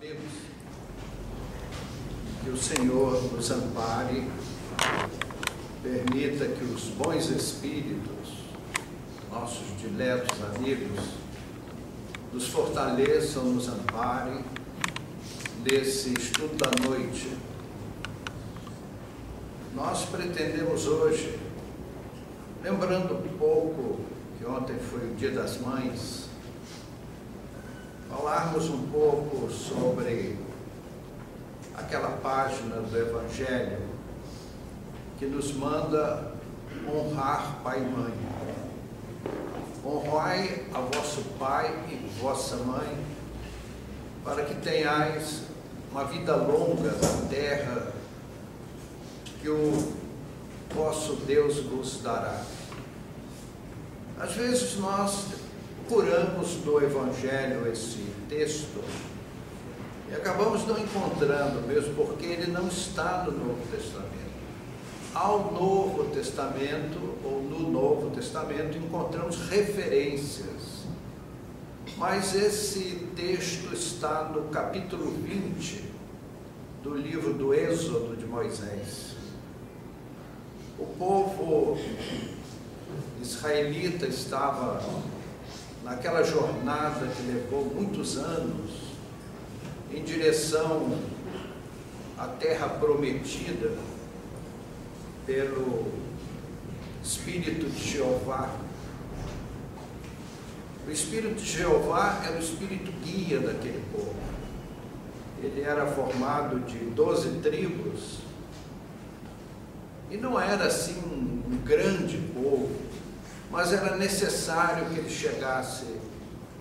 amigos, que o Senhor nos ampare, permita que os bons espíritos, nossos diletos amigos, nos fortaleçam, nos amparem nesse estudo da noite. Nós pretendemos hoje, lembrando um pouco que ontem foi o Dia das Mães, falarmos um pouco sobre aquela página do Evangelho que nos manda honrar pai e mãe. Honrai a vosso pai e vossa mãe, para que tenhais uma vida longa na terra que o vosso Deus vos dará. Às vezes nós procuramos no Evangelho esse texto e acabamos não encontrando, mesmo porque ele não está no Novo Testamento. Ao Novo Testamento, ou no Novo Testamento, encontramos referências, mas esse texto está no capítulo 20 do livro do Êxodo de Moisés. O povo israelita estava naquela jornada que levou muitos anos em direção à terra prometida pelo Espírito de Jeová. O Espírito de Jeová era o Espírito guia daquele povo. Ele era formado de 12 tribos e não era assim um grande povo, mas era necessário que ele chegasse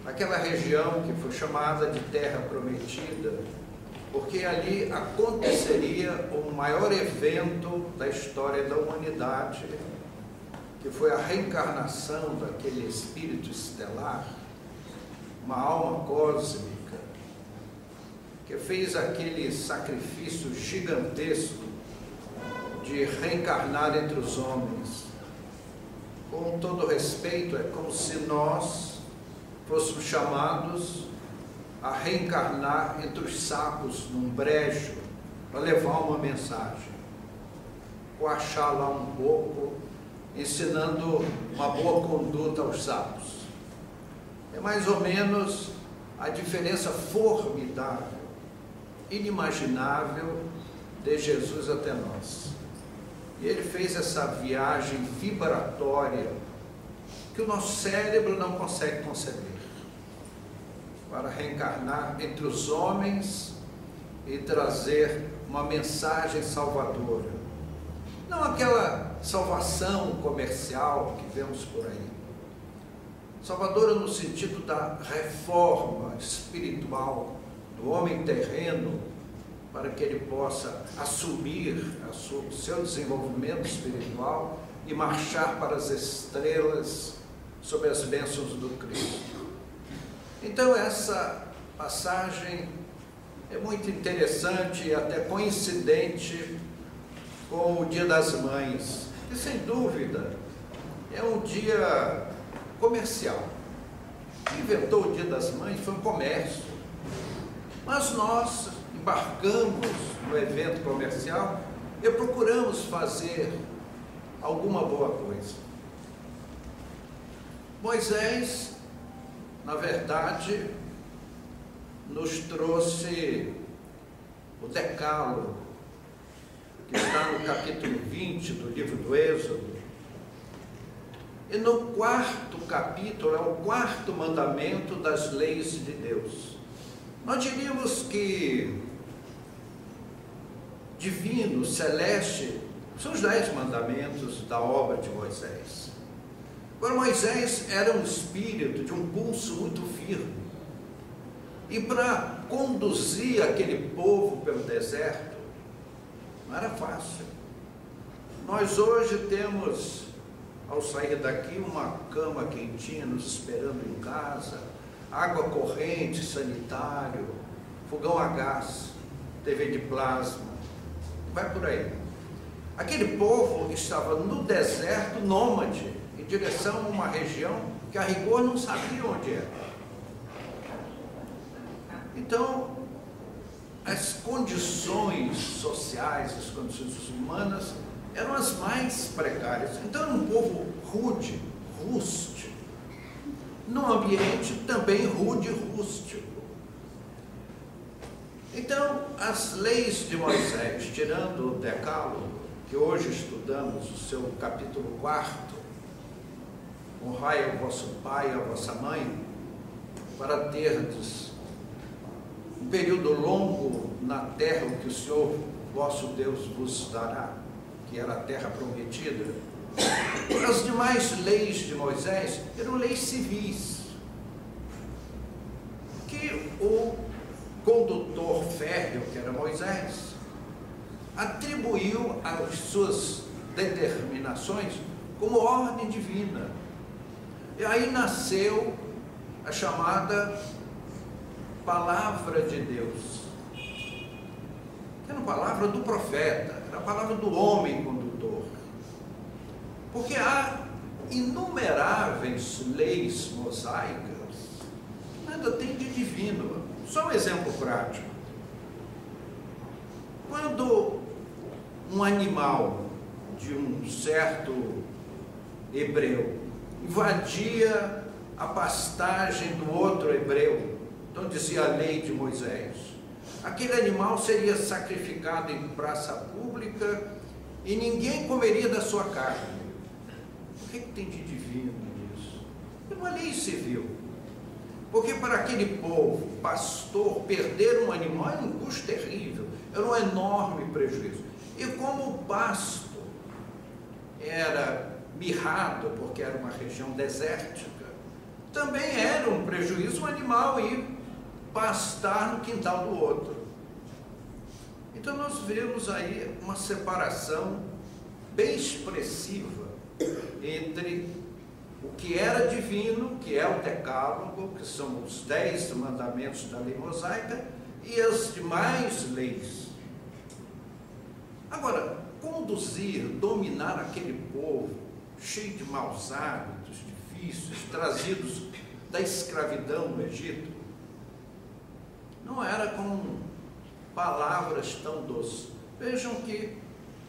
naquela região que foi chamada de Terra Prometida, porque ali aconteceria o maior evento da história da humanidade, que foi a reencarnação daquele espírito estelar, uma alma cósmica, que fez aquele sacrifício gigantesco de reencarnar entre os homens. Com todo respeito, é como se nós fôssemos chamados a reencarnar entre os sapos num brejo para levar uma mensagem, coachar lá um pouco, ensinando uma boa conduta aos sapos. É mais ou menos a diferença formidável, inimaginável de Jesus até nós. E ele fez essa viagem vibratória que o nosso cérebro não consegue conceber, para reencarnar entre os homens e trazer uma mensagem salvadora. Não aquela salvação comercial que vemos por aí. Salvadora no sentido da reforma espiritual do homem terreno, para que ele possa assumir o seu desenvolvimento espiritual e marchar para as estrelas sob as bênçãos do Cristo. Então essa passagem é muito interessante e até coincidente com o Dia das Mães, que sem dúvida é um dia comercial. Quem inventou o Dia das Mães foi um comércio, mas nós embarcamos no evento comercial e procuramos fazer alguma boa coisa. Moisés, na verdade, nos trouxe o Decálogo, que está no capítulo 20 do livro do Êxodo. E no 4º capítulo é o 4º mandamento das leis de Deus. Nós diríamos que divino, celeste, são os 10 mandamentos da obra de Moisés. Agora, Moisés era um espírito de um pulso muito firme, e para conduzir aquele povo pelo deserto não era fácil. Nós hoje temos, ao sair daqui, uma cama quentinha nos esperando em casa, água corrente, sanitário, fogão a gás, TV de plasma, vai por aí. Aquele povo estava no deserto nômade, em direção a uma região que a rigor não sabia onde era. Então, as condições sociais, as condições humanas eram as mais precárias. Então era um povo rude, rústico, num ambiente também rude e rústico. Então, as leis de Moisés, tirando o Decálogo, que hoje estudamos, o seu capítulo 4, honrai ao vosso pai e à vossa mãe, para terdes um período longo na terra que o Senhor vosso Deus vos dará, que era a terra prometida. As demais leis de Moisés eram leis civis, que o condutor férreo, que era Moisés, atribuiu às suas determinações como ordem divina. E aí nasceu a chamada Palavra de Deus, que era a palavra do profeta, era a palavra do homem condutor. Porque há inumeráveis leis mosaicas, nada tem de divino. Só um exemplo prático. Quando um animal de um certo hebreu invadia a pastagem do outro hebreu, então dizia a lei de Moisés, aquele animal seria sacrificado em praça pública e ninguém comeria da sua carne. O que tem de divino nisso? É uma lei civil. Porque para aquele povo, pastor, perder um animal era um custo terrível, era um enorme prejuízo. E como o pasto era mirrado, porque era uma região desértica, também era um prejuízo um animal ir pastar no quintal do outro. Então nós vemos aí uma separação bem expressiva entre o que era divino, que é o Decálogo, que são os 10 mandamentos da lei mosaica, e as demais leis. Agora, conduzir, dominar aquele povo cheio de maus hábitos, difíceis, trazidos da escravidão no Egito, não era com palavras tão doces. Vejam que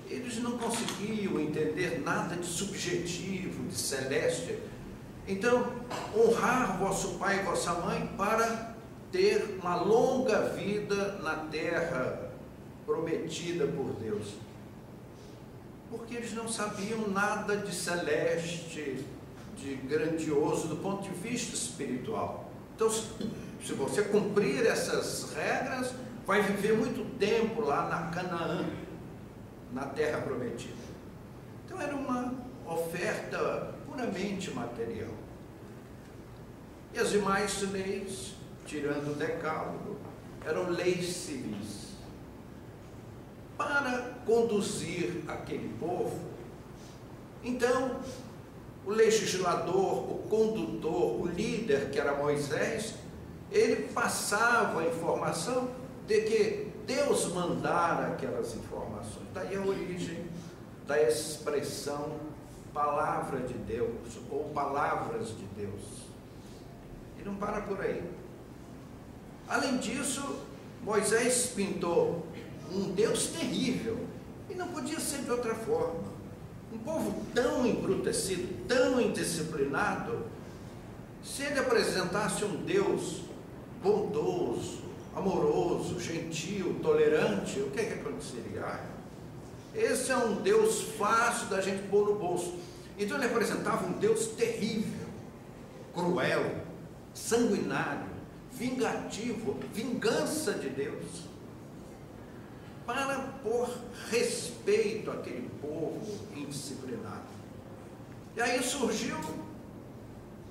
eles não conseguiam entender nada de subjetivo, de celeste. Então, honrar vosso pai e vossa mãe para ter uma longa vida na terra prometida por Deus. Porque eles não sabiam nada de celeste, de grandioso do ponto de vista espiritual. Então, se você cumprir essas regras, vai viver muito tempo lá na Canaã, na terra prometida. Então era uma oferta puramente material. E as demais leis, tirando o Decálogo, eram leis civis. Para conduzir aquele povo, então, o legislador, o condutor, o líder, que era Moisés, ele passava a informação de que Deus mandara aquelas informações. Daí a origem da expressão palavra de Deus, ou palavras de Deus. E não para por aí. Além disso, Moisés pintou um Deus terrível, e não podia ser de outra forma. Um povo tão embrutecido, tão indisciplinado, se ele apresentasse um Deus bondoso, amoroso, gentil, tolerante, o que é que aconteceria? Esse é um Deus fácil da gente pôr no bolso. Então ele apresentava um Deus terrível, cruel, sanguinário, vingativo, vingança de Deus, para pôr respeito àquele povo indisciplinado. E aí surgiu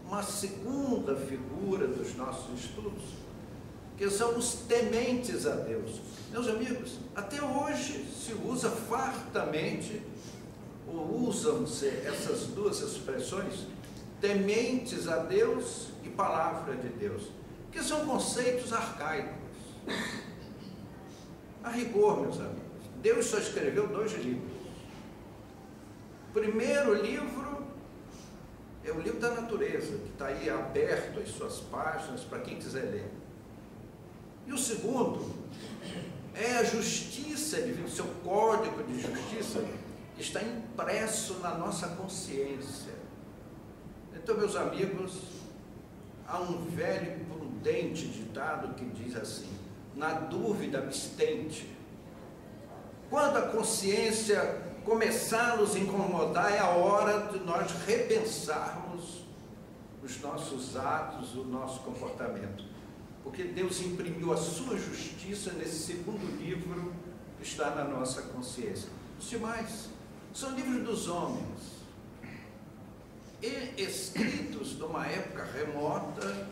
uma segunda figura dos nossos estudos, que são os tementes a Deus. Meus amigos, até hoje se usa fartamente, ou usam-se essas duas expressões, tementes a Deus e palavra de Deus, que são conceitos arcaicos. A rigor, meus amigos, Deus só escreveu 2 livros. O primeiro livro é o livro da natureza, que está aí aberto as suas páginas para quem quiser ler. E o segundo é a justiça divina, o seu código de justiça que está impresso na nossa consciência. Então, meus amigos, há um velho e prudente ditado que diz assim: na dúvida, abstente. Quando a consciência começar a nos incomodar, é a hora de nós repensarmos os nossos atos, o nosso comportamento. Porque Deus imprimiu a sua justiça nesse segundo livro que está na nossa consciência. Os demais são livros dos homens, e escritos numa época remota,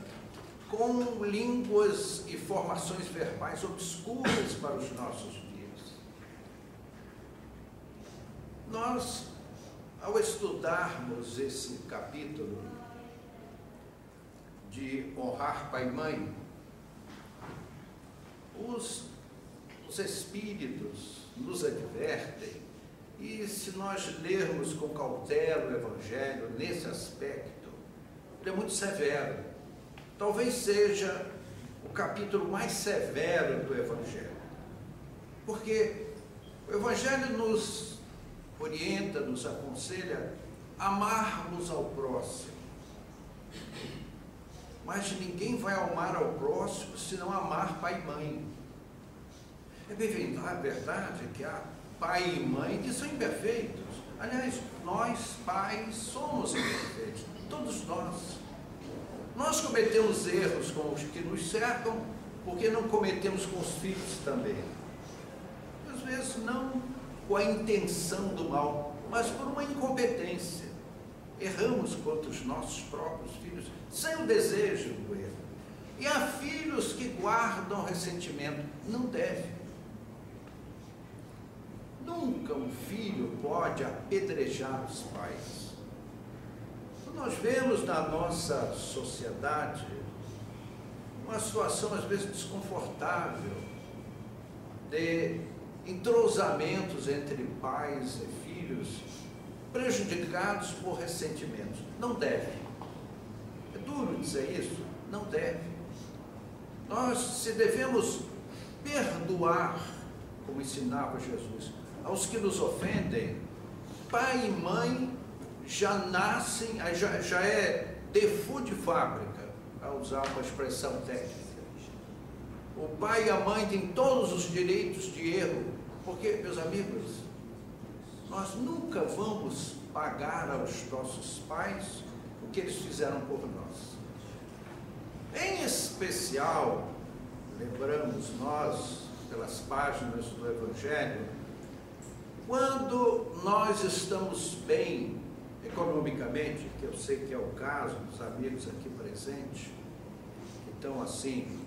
com línguas e formações verbais obscuras para os nossos dias. Nós, ao estudarmos esse capítulo de honrar pai e mãe, os Espíritos nos advertem, e se nós lermos com cautela o Evangelho nesse aspecto, ele é muito severo. Talvez seja o capítulo mais severo do Evangelho, porque o Evangelho nos orienta, nos aconselha a amarmos ao próximo, mas ninguém vai amar ao próximo se não amar pai e mãe. É bem verdade que há pai e mãe que são imperfeitos. Aliás, nós pais somos imperfeitos, todos nós. Nós cometemos erros com os que nos cercam, porque não cometemos com os filhos também. Às vezes não com a intenção do mal, mas por uma incompetência. Erramos contra os nossos próprios filhos, sem o desejo do erro. E há filhos que guardam ressentimento. Não deve. Nunca um filho pode apedrejar os pais. Nós vemos na nossa sociedade uma situação às vezes desconfortável de entrosamentos entre pais e filhos prejudicados por ressentimentos. Não deve. É duro dizer isso, não deve. Nós, se devemos perdoar, como ensinava Jesus, aos que nos ofendem, pai e mãe já nascem, já é default de fábrica, a usar uma expressão técnica. O pai e a mãe têm todos os direitos de erro, porque, meus amigos, nós nunca vamos pagar aos nossos pais o que eles fizeram por nós. Em especial, lembramos nós, pelas páginas do Evangelho, quando nós estamos bem economicamente, que eu sei que é o caso dos amigos aqui presentes, que estão assim,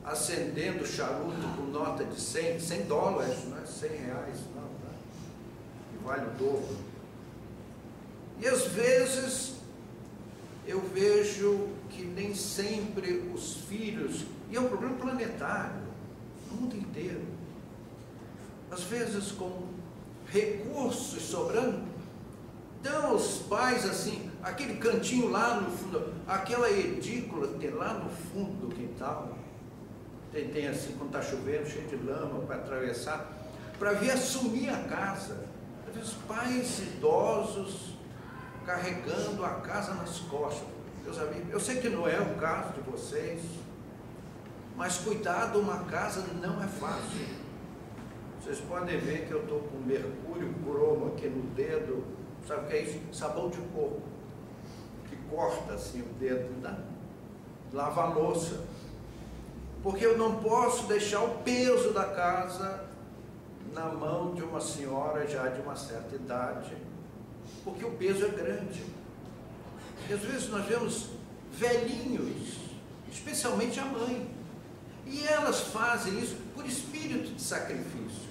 acendendo charuto com nota de 100 dólares, não é 100 reais, não, tá? Que vale o dobro. E às vezes eu vejo que nem sempre os filhos, e é um problema planetário, no mundo inteiro, às vezes com recursos sobrando, dão aos pais assim, aquele cantinho lá no fundo, aquela edícula que tem lá no fundo do quintal, tem assim, quando está chovendo, cheio de lama para atravessar, para vir assumir a casa. Às vezes pais idosos carregando a casa nas costas. Meus amigos, eu sei que não é o caso de vocês, mas cuidar de uma casa não é fácil. Vocês podem ver que eu estou com mercúrio cromo aqui no dedo. Sabe o que é isso? Sabão de coco, que corta assim o dedo, né? Lava a louça. Porque eu não posso deixar o peso da casa na mão de uma senhora já de uma certa idade, porque o peso é grande. E às vezes nós vemos velhinhos, especialmente a mãe, e elas fazem isso por espírito de sacrifício.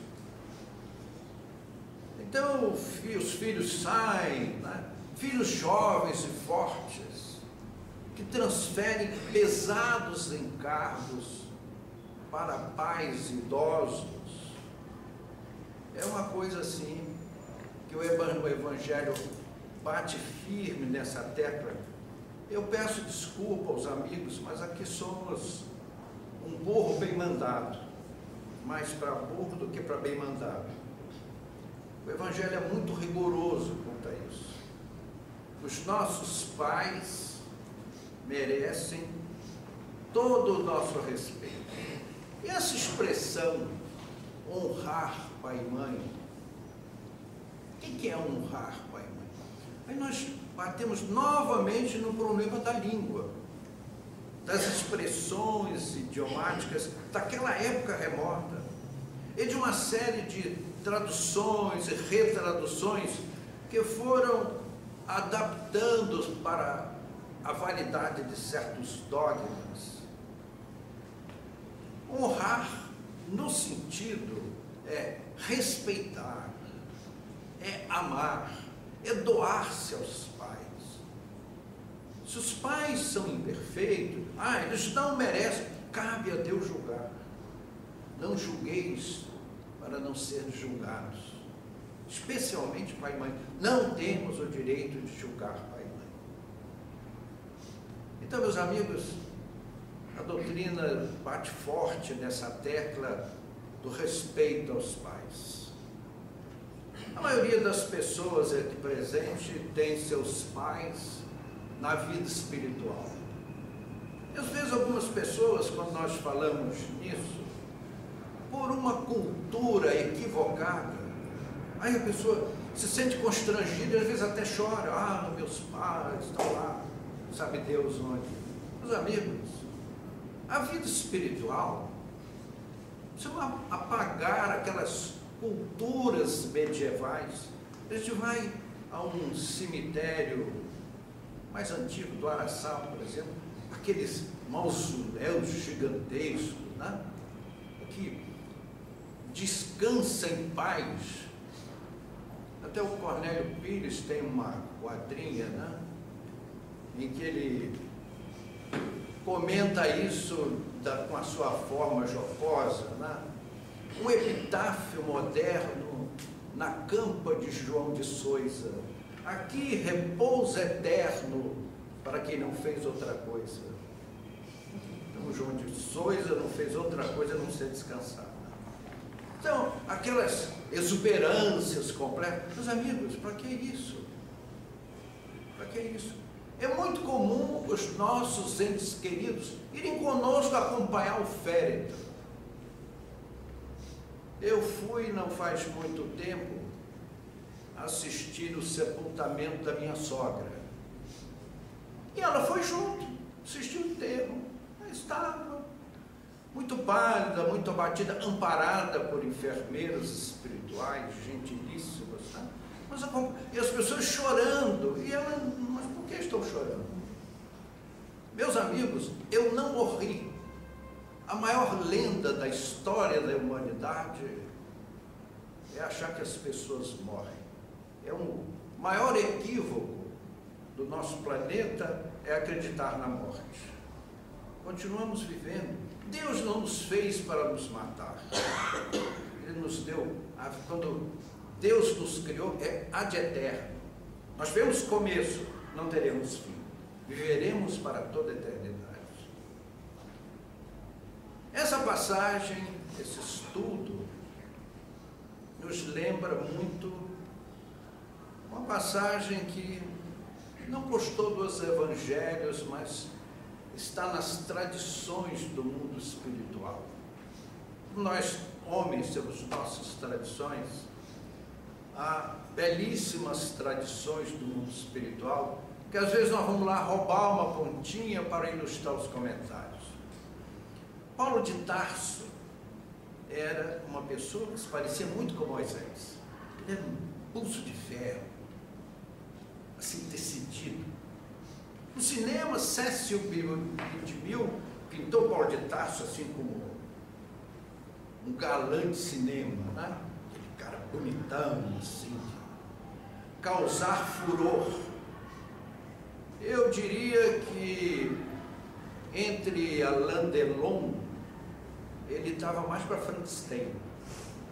Então os filhos saem, né? Filhos jovens e fortes, que transferem pesados encargos para pais idosos. É uma coisa assim, que o Evangelho bate firme nessa tecla. Eu peço desculpa aos amigos, mas aqui somos um burro bem mandado, mais para burro do que para bem mandado. O Evangelho é muito rigoroso quanto a isso. Os nossos pais merecem todo o nosso respeito. E essa expressão, honrar pai e mãe, o que é honrar pai e mãe? Aí nós batemos novamente no problema da língua, das expressões idiomáticas daquela época remota, e de uma série de traduções e retraduções que foram adaptando para a validade de certos dogmas. Honrar, no sentido, é respeitar, é amar, é doar-se aos pais. Se os pais são imperfeitos, eles não merecem, cabe a Deus julgar. Não julgueis para não ser julgados. Especialmente pai e mãe. Não temos o direito de julgar pai e mãe. Então, meus amigos, a doutrina bate forte nessa tecla do respeito aos pais. A maioria das pessoas aqui presente tem seus pais na vida espiritual. E às vezes algumas pessoas, quando nós falamos nisso, por uma cultura equivocada, aí a pessoa se sente constrangida e às vezes até chora. Meus pais estão lá, sabe Deus onde. Meus amigos, a vida espiritual, se eu apagar aquelas culturas medievais, a gente vai a um cemitério mais antigo do Araçá, por exemplo, aqueles mausoléus gigantescos, né? Que descansa em paz. Até o Cornélio Pires tem uma quadrinha, né, em que ele comenta isso com a sua forma jocosa, né? Um epitáfio moderno na campa de João de Souza. Aqui repouso eterno para quem não fez outra coisa. Então João de Souza não fez outra coisa a não ser descansar. Então, aquelas exuberâncias completas. Meus amigos, para que isso? Para que isso? É muito comum os nossos entes queridos irem conosco acompanhar o féretro. Eu fui, não faz muito tempo, assistir o sepultamento da minha sogra. E ela foi junto, assistiu o enterro. Estava muito pálida, muito abatida, amparada por enfermeiros espirituais, gentilíssimas, né? E as pessoas chorando, e ela, mas por que estão chorando? Meus amigos, eu não morri. A maior lenda da história da humanidade é achar que as pessoas morrem. É um maior equívoco do nosso planeta é acreditar na morte. Continuamos vivendo. Deus não nos fez para nos matar. Ele nos deu, quando Deus nos criou, é ad eterno. Nós temos começo, não teremos fim. Viveremos para toda a eternidade. Essa passagem, esse estudo, nos lembra muito uma passagem que não constou dos evangelhos, mas está nas tradições do mundo espiritual. Nós, homens, temos nossas tradições. Há belíssimas tradições do mundo espiritual, que às vezes nós vamos lá roubar uma pontinha para ilustrar os comentários. Paulo de Tarso era uma pessoa que se parecia muito com Moisés. Ele era um pulso de ferro, assim, decidido. No cinema, Cécio Bidmil pintou Paulo de Tarso assim como um galã de cinema, né? Aquele cara bonitão, assim, de causar furor. Eu diria que entre Alain Delon, ele estava mais para Frankenstein,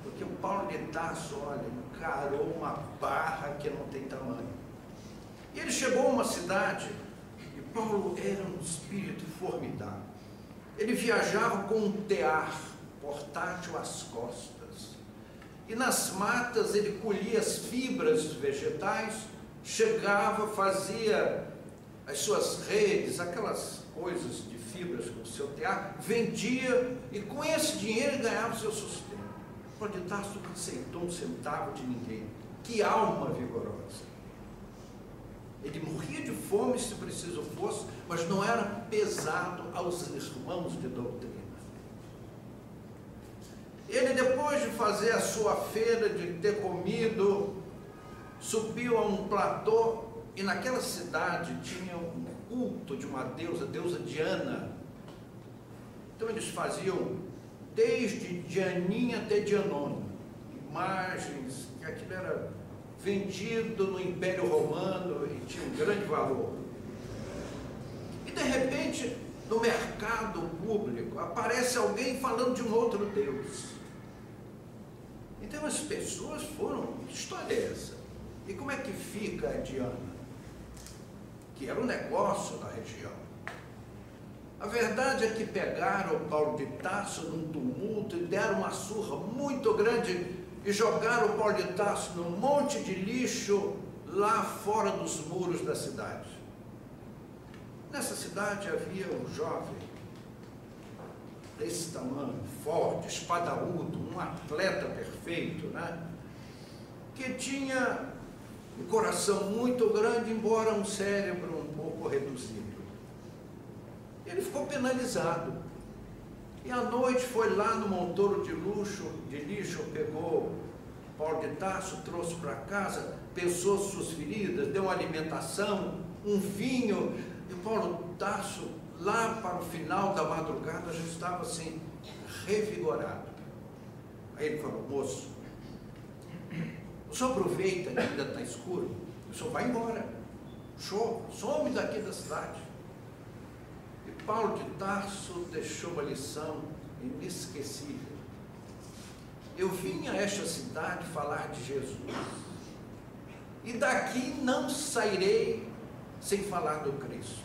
porque o Paulo de Tarso, olha, encarou uma barra que não tem tamanho. E ele chegou a uma cidade, e Paulo era um espírito formidável. Ele viajava com um tear portátil às costas. E nas matas ele colhia as fibras vegetais, chegava, fazia as suas redes, aquelas coisas de fibras com o seu tear, vendia e com esse dinheiro ele ganhava o seu sustento. Paulo de Tarso não aceitou um centavo de ninguém. Que alma vigorosa! Ele morria de fome se preciso fosse, mas não era pesado aos irmãos de doutrina. Ele, depois de fazer a sua feira, de ter comido, subiu a um platô, e naquela cidade tinha um culto de uma deusa, deusa Diana. Então eles faziam desde Dianinha até Dianona, imagens, que aquilo era vendido no Império Romano e tinha um grande valor. E de repente, no mercado público, aparece alguém falando de um outro Deus. Então as pessoas foram, que história é essa? E como é que fica a Diana? Que era um negócio da região. A verdade é que pegaram Paulo de Tarso num tumulto e deram uma surra muito grande e jogaram Paulo de Tarso num monte de lixo lá fora dos muros da cidade. Nessa cidade havia um jovem desse tamanho, forte, espadaúdo, um atleta perfeito, né? Que tinha um coração muito grande, embora um cérebro um pouco reduzido. Ele ficou penalizado. E à noite foi lá no montouro de lixo, pegou Paulo de Tarso, trouxe para casa, pensou suas feridas, deu uma alimentação, um vinho, e Paulo de Tarso, lá para o final da madrugada, já estava assim, revigorado. Aí ele falou: moço, o senhor aproveita que ainda está escuro, o senhor vai embora, some daqui da cidade. E Paulo de Tarso deixou uma lição inesquecível. Eu vim a esta cidade falar de Jesus, e daqui não sairei sem falar do Cristo.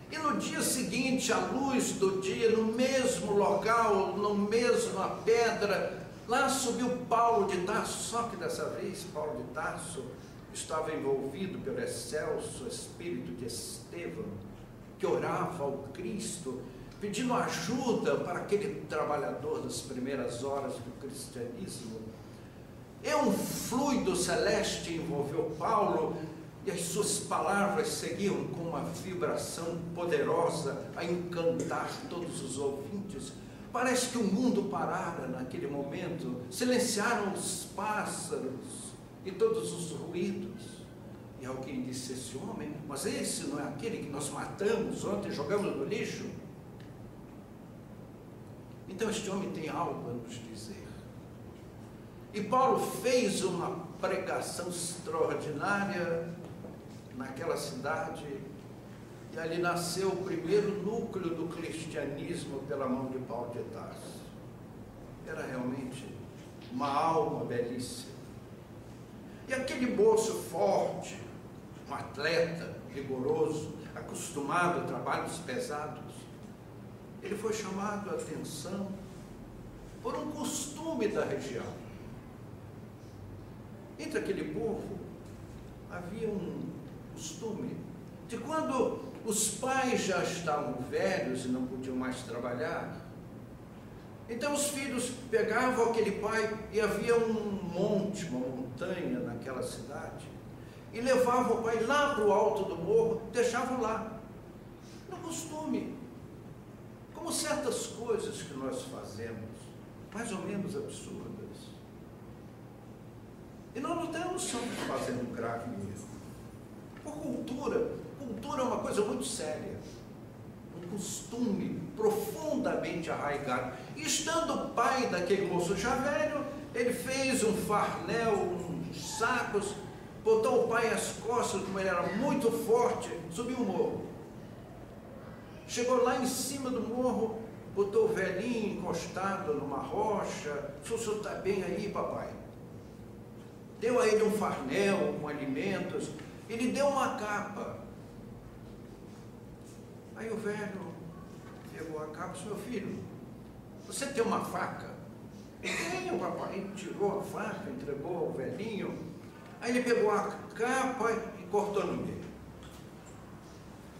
E no dia seguinte, à luz do dia, no mesmo local, no mesma pedra, lá subiu Paulo de Tarso, só que dessa vez Paulo de Tarso estava envolvido pelo excelso espírito de Estevão, que orava ao Cristo, pedindo ajuda para aquele trabalhador das primeiras horas do cristianismo. E um fluido celeste envolveu Paulo, e as suas palavras seguiam com uma vibração poderosa a encantar todos os ouvintes. Parece que o mundo parara naquele momento, silenciaram os pássaros e todos os ruídos. E alguém disse: esse homem, mas esse não é aquele que nós matamos ontem e jogamos no lixo? Então este homem tem algo a nos dizer. E Paulo fez uma pregação extraordinária naquela cidade, e ali nasceu o primeiro núcleo do cristianismo pela mão de Paulo de Tarso. Era realmente uma alma belíssima. E aquele moço forte, um atleta rigoroso, acostumado a trabalhos pesados, ele foi chamado a atenção por um costume da região. Entre aquele povo havia um costume de, quando os pais já estavam velhos e não podiam mais trabalhar, então os filhos pegavam aquele pai, e havia um monte, uma montanha naquela cidade, e levavam o pai lá para o alto do morro, deixavam lá, no costume, como certas coisas que nós fazemos, mais ou menos absurdas. E nós não estamos fazendo um grave erro. Por cultura é uma coisa muito séria, um costume profundamente arraigado. E estando o pai daquele moço já velho, ele fez um farnel, uns sacos, botou o pai às costas, como ele era muito forte, subiu o morro. Chegou lá em cima do morro, botou o velhinho encostado numa rocha. O senhor está bem aí, papai? Deu a ele um farnel com alimentos, e lhe deu uma capa. Aí o velho pegou a capa e disse: meu filho, você tem uma faca? Tenho, papai. Ele tirou a faca, entregou ao velhinho. Aí ele pegou a capa e cortou no meio.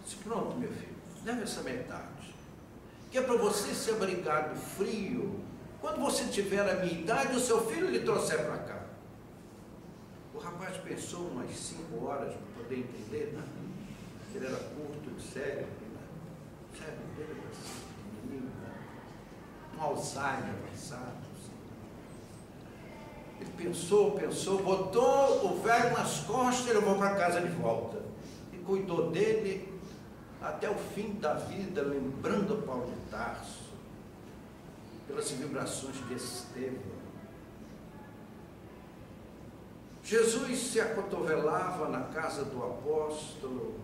Disse: pronto, meu filho, leva essa metade, que é para você se abrigar do frio. Quando você tiver a minha idade, o seu filho lhe trouxer para cá. O rapaz pensou umas 5 horas para poder entender, né? Ele era curto de cérebro, né? O cérebro dele era assim, pequenininho, né? Um Alzheimer avançado. Assim. Ele pensou, botou o velho nas costas e levou para casa de volta. E cuidou dele até o fim da vida, lembrando Paulo de Tarso, pelas vibrações de Estevão. Jesus se acotovelava na casa do apóstolo,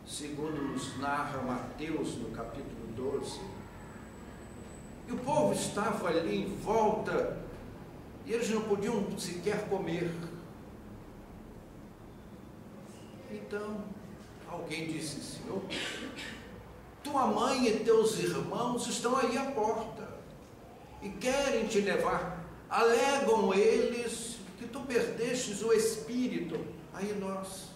segundo nos narra Mateus no capítulo 12. E o povo estava ali em volta, e eles não podiam sequer comer. Então, alguém disse: Senhor, tua mãe e teus irmãos estão aí à porta, e querem te levar. Alegam eles que tu perdestes o espírito. Aí nós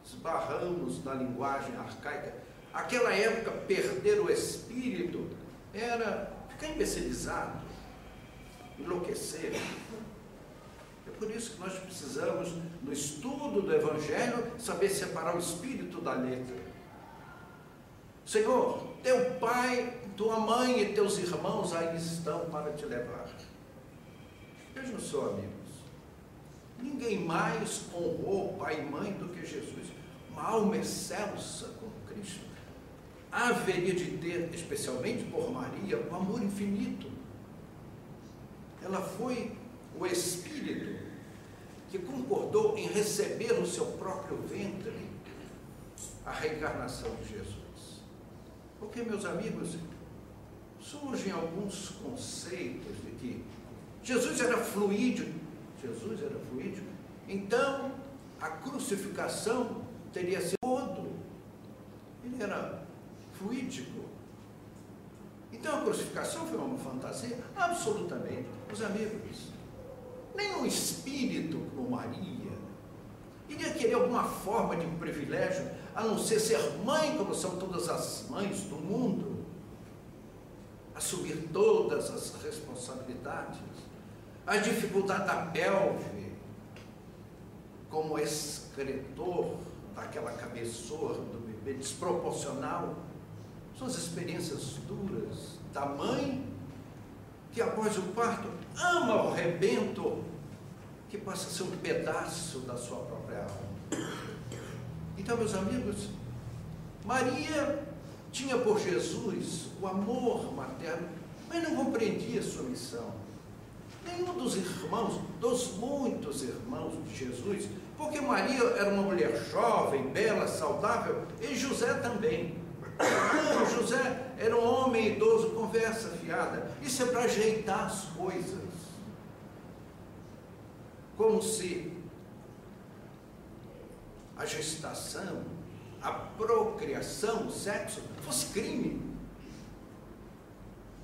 esbarramos na linguagem arcaica. Aquela época, perder o espírito era ficar imbecilizado, enlouquecer. É por isso que nós precisamos, no estudo do Evangelho, saber separar o espírito da letra. Senhor, teu pai, tua mãe e teus irmãos aí estão para te levar. Vejam só, amigos, ninguém mais honrou pai e mãe do que Jesus. Uma alma excelsa como Cristo haveria de ter, especialmente por Maria, um amor infinito. Ela foi o Espírito que concordou em receber no seu próprio ventre a reencarnação de Jesus. Porque, meus amigos, surgem alguns conceitos de que Jesus era fluídico, então a crucificação teria sido todo. Ele era fluídico. Então a crucificação foi uma fantasia? Absolutamente. Os amigos, nenhum espírito como Maria iria querer alguma forma de privilégio, a não ser mãe, como são todas as mães do mundo, assumir todas as responsabilidades, a dificuldade da pelve, como excretor daquela cabeçorra do bebê, desproporcional. São as experiências duras da mãe, que após o parto ama o rebento, que passa a ser um pedaço da sua própria alma. Então, meus amigos, Maria tinha por Jesus o amor materno, mas não compreendia sua missão. Nenhum dos irmãos, dos muitos irmãos de Jesus, porque Maria era uma mulher jovem, bela, saudável, e José também. Não, José era um homem idoso, conversa fiada. Isso é para ajeitar as coisas. Como se a gestação, a procriação, o sexo, fosse crime.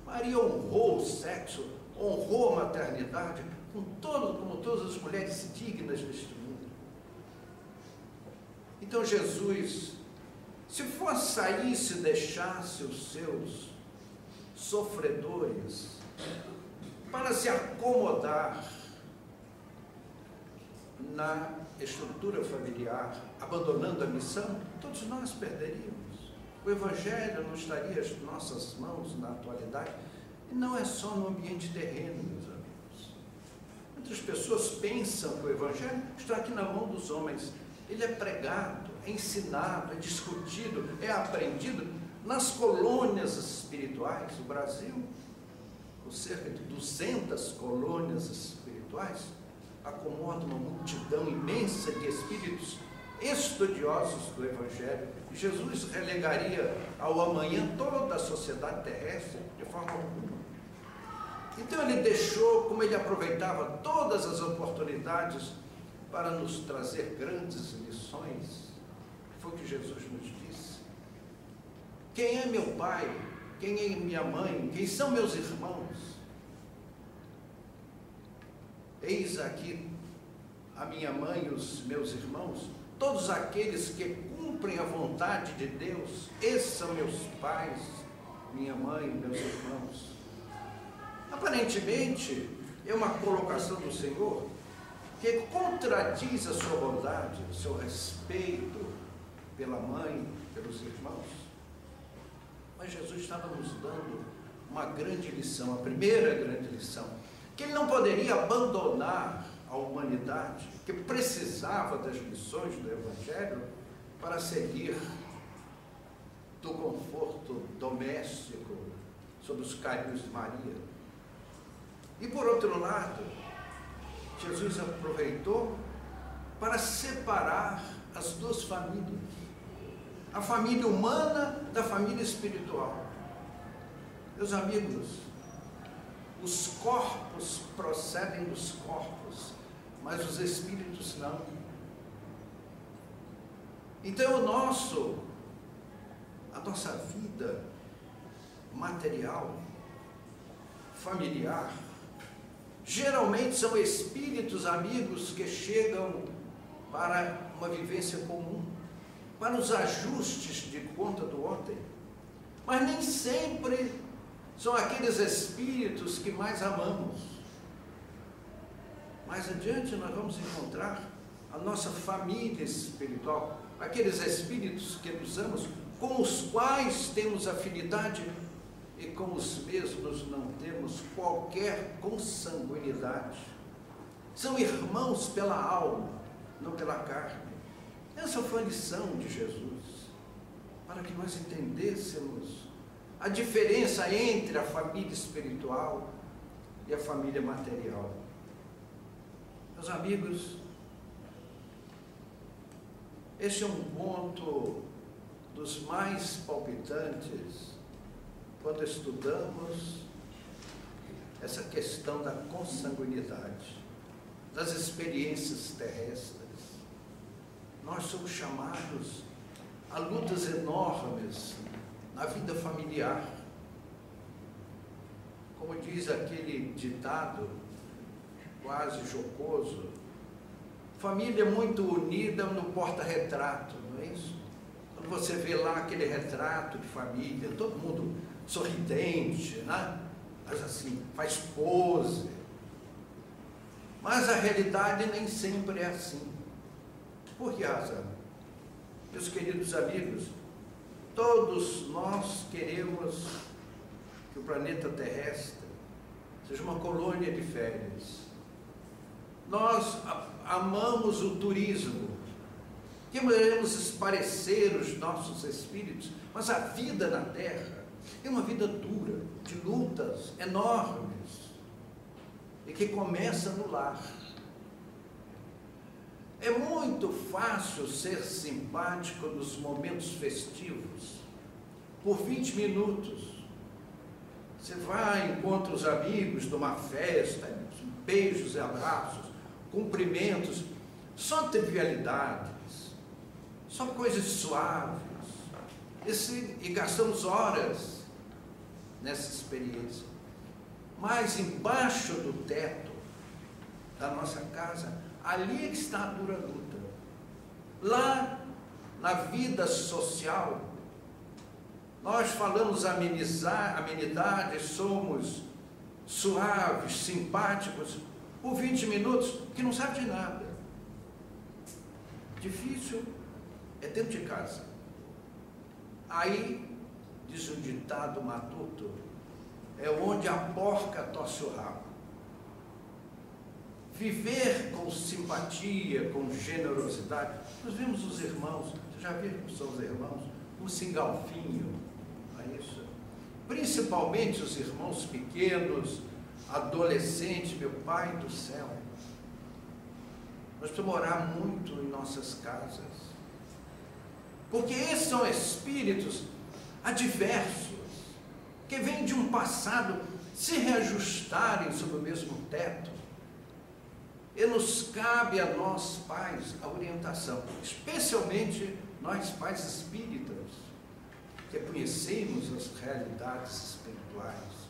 Maria honrou o sexo, honrou a maternidade, como todas as mulheres dignas deste mundo. Então Jesus, se fosse saísse e deixasse os seus sofredores para se acomodar na estrutura familiar, abandonando a missão, todos nós perderíamos. O Evangelho não estaria às nossas mãos na atualidade, e não é só no ambiente terreno, meus amigos. Muitas pessoas pensam que o Evangelho está aqui na mão dos homens. Ele é pregado, é ensinado, é discutido, é aprendido nas colônias espirituais. O Brasil, com cerca de 200 colônias espirituais, acomoda uma multidão imensa de espíritos estudiosos do Evangelho. Jesus relegaria ao amanhã toda a sociedade terrestre de forma alguma. Então ele deixou, como ele aproveitava todas as oportunidades para nos trazer grandes lições, foi o que Jesus nos disse. Quem é meu Pai quem é minha mãe, quem são meus irmãos. Eis aqui a minha mãe e os meus irmãos, todos aqueles que cumprem a vontade de Deus, esses são meus pais, minha mãe, meus irmãos. Aparentemente, é uma colocação do Senhor que contradiz a sua bondade, o seu respeito pela mãe, pelos irmãos. Mas Jesus estava nos dando uma grande lição, a primeira grande lição, que ele não poderia abandonar a humanidade, que precisava das lições do Evangelho para seguir do conforto doméstico, sob os carinhos de Maria. E por outro lado, Jesus aproveitou para separar as duas famílias, a família humana da família espiritual. Meus amigos, os corpos procedem dos corpos, mas os espíritos não. Então a nossa vida material, familiar, geralmente são espíritos amigos que chegam para uma vivência comum, para os ajustes de conta do ontem, mas nem sempre são aqueles espíritos que mais amamos. Mais adiante nós vamos encontrar a nossa família espiritual, aqueles espíritos que nos amamos, com os quais temos afinidade e com os mesmos não temos qualquer consanguinidade. São irmãos pela alma, não pela carne. Essa foi a lição de Jesus, para que nós entendêssemos a diferença entre a família espiritual e a família material. Meus amigos, este é um ponto dos mais palpitantes quando estudamos essa questão da consanguinidade, das experiências terrestres. Nós somos chamados a lutas enormes na vida familiar. Como diz aquele ditado quase jocoso, família muito unida no porta-retrato, não é isso? Quando você vê lá aquele retrato de família, todo mundo sorridente, né? Mas assim, faz pose. Mas a realidade nem sempre é assim. Por que razão? Meus queridos amigos, todos nós queremos que o planeta terrestre seja uma colônia de férias. Nós amamos o turismo, queremos esparecer os nossos espíritos, mas a vida na Terra é uma vida dura, de lutas enormes, e que começa no lar. É muito fácil ser simpático nos momentos festivos, por 20 minutos. Você vai, encontra os amigos numa festa, beijos e abraços, cumprimentos, só trivialidades, só coisas suaves, e gastamos horas nessa experiência. Mas embaixo do teto da nossa casa, ali é que está a dura luta. Lá, na vida social, nós falamos amenidades, somos suaves, simpáticos, por 20 minutos, que não sabe de nada. Difícil é dentro de casa. Aí, diz um ditado matuto, é onde a porca torce o rabo. Viver com simpatia, com generosidade. Nós vemos os irmãos, você já viu como são os irmãos? Um singalfinho, não é isso? Principalmente os irmãos pequenos, adolescentes, meu Pai do céu. Nós precisamos orar muito em nossas casas, porque esses são espíritos adversos, que vêm de um passado se reajustarem sob o mesmo teto. E nos cabe a nós pais a orientação, especialmente nós pais espíritas, que conhecemos as realidades espirituais.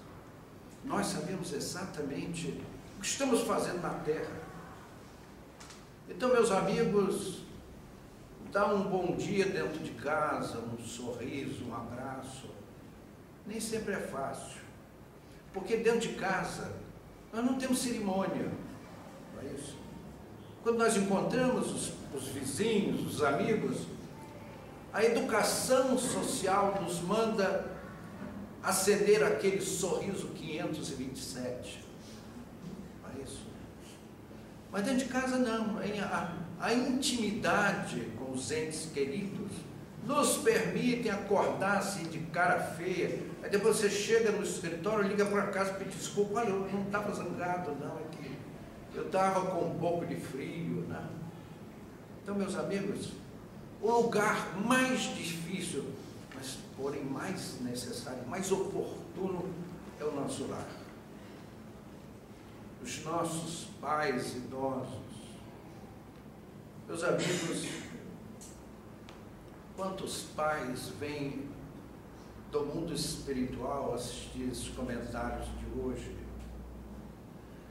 Nós sabemos exatamente o que estamos fazendo na terra. Então, meus amigos, dar um bom dia dentro de casa, um sorriso, um abraço, nem sempre é fácil. Porque dentro de casa, nós não temos cerimônia, não é isso? Quando nós encontramos os vizinhos, os amigos, a educação social nos manda acender aquele sorriso 527, não é isso? Mas dentro de casa não, a intimidade com os entes queridos nos permitem acordar assim de cara feia. Aí depois você chega no escritório, liga para casa e pede desculpa, olha, eu não estava zangado não, é que eu estava com um pouco de frio, né? Então, meus amigos, o lugar mais difícil, mas porém mais necessário, mais oportuno, é o nosso lar. Os nossos pais idosos. Meus amigos, quantos pais vêm do mundo espiritual assistir esses comentários de hoje?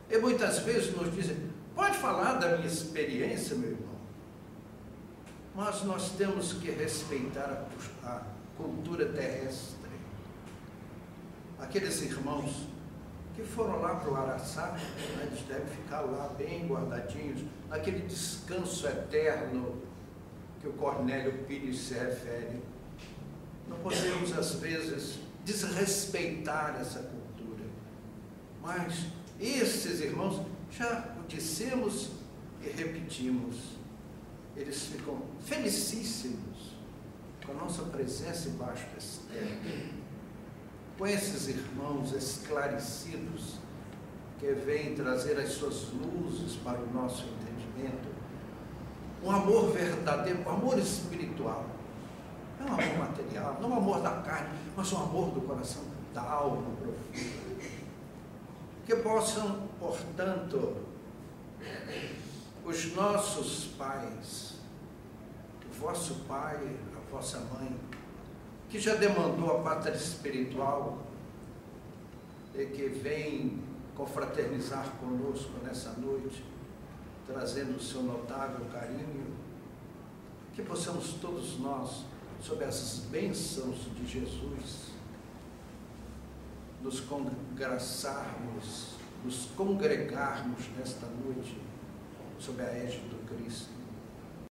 E muitas vezes nos dizem, pode falar da minha experiência, meu irmão, mas nós temos que respeitar a cultura terrestre. Aqueles irmãos que foram lá para o Araçá, eles devem ficar lá bem guardadinhos, naquele descanso eterno que o Cornélio Pires se refere. Não podemos, às vezes, desrespeitar essa cultura. Mas esses irmãos, já o dissemos e repetimos, eles ficam felicíssimos com a nossa presença embaixo desse teto, com esses irmãos esclarecidos que vêm trazer as suas luzes para o nosso entendimento. Um amor verdadeiro, um amor espiritual, não um amor material, não um amor da carne, mas um amor do coração, da alma profunda. Que possam, portanto, os nossos pais, o vosso pai, a vossa mãe, que já demandou a pátria espiritual e que vem confraternizar conosco nessa noite, trazendo o seu notável carinho, que possamos todos nós, sob essas bênçãos de Jesus, nos congraçarmos, nos congregarmos nesta noite, sob a égide do Cristo.